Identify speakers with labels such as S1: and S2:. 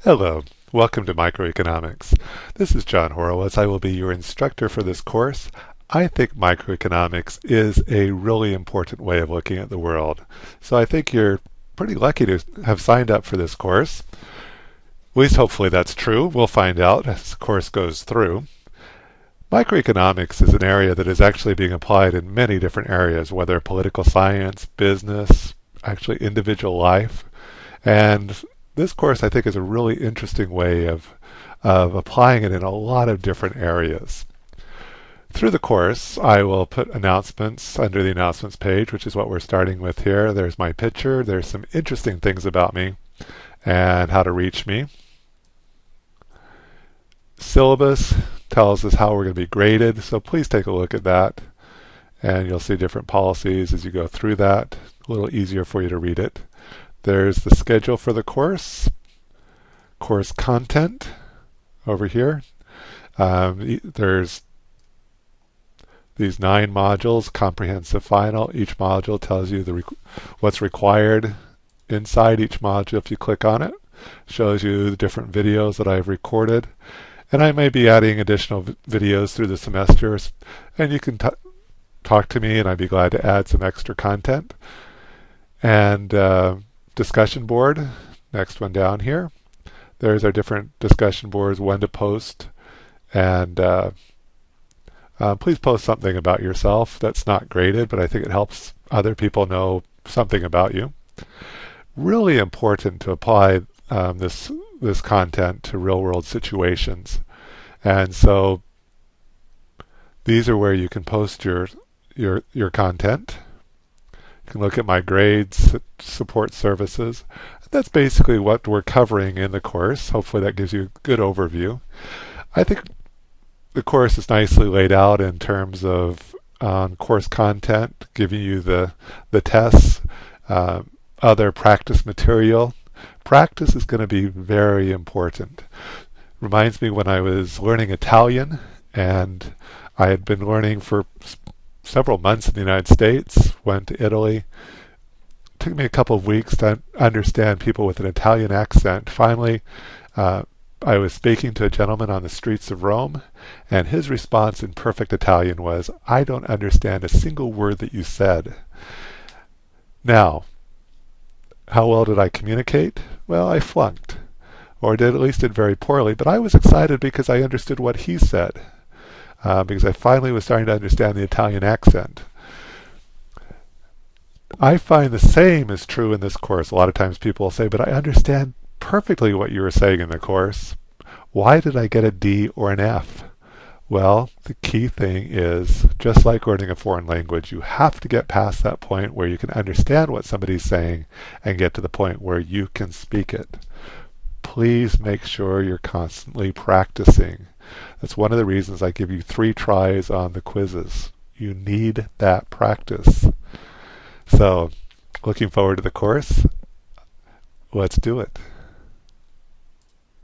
S1: Hello, welcome to Microeconomics. This is John Horowitz. I will be your instructor for this course. I think microeconomics is a really important way of looking at the world. So I think you're pretty lucky to have signed up for this course. At least hopefully that's true. We'll find out as the course goes through. Microeconomics is an area that is actually being applied in many different areas, whether political science, business, actually individual life. And this course, I think, is a really interesting way of applying it in a lot of different areas. Through the course, I will put announcements under the announcements page, which is what we're starting with here. There's my picture. There's some interesting things about me and how to reach me. Syllabus tells us how we're going to be graded, so please take a look at that. And you'll see different policies as you go through that. A little easier for you to read it. There's the schedule for the course content over here. There's these 9 modules, comprehensive final. Each module tells you what's required inside each module. If you click on it, shows you the different videos that I've recorded. And I may be adding additional videos through the semester, and you can talk to me and I'd be glad to add some extra content. And discussion board, next one down here. There's our different discussion boards, when to post, and please post something about yourself that's not graded, but I think it helps other people know something about you. Really important to apply this content to real-world situations, and so these are where you can post your content. You can look at my grades, support services. That's basically what we're covering in the course. Hopefully that gives you a good overview. I think the course is nicely laid out in terms of course content, giving you the tests, other practice material. Practice is going to be very important. Reminds me when I was learning Italian, and I had been learning for several months in the United States, went to Italy. It took me a couple of weeks to understand people with an Italian accent. Finally, I was speaking to a gentleman on the streets of Rome, and his response in perfect Italian was, "I don't understand a single word that you said." Now, how well did I communicate? Well, I flunked, or at least did very poorly, but I was excited because I understood what he said. Because I finally was starting to understand the Italian accent. I find the same is true in this course. A lot of times people will say, but I understand perfectly what you were saying in the course. Why did I get a D or an F? Well, the key thing is, just like learning a foreign language, you have to get past that point where you can understand what somebody's saying and get to the point where you can speak it. Please make sure you're constantly practicing. That's one of the reasons I give you 3 tries on the quizzes. You need that practice. So, looking forward to the course. Let's do it.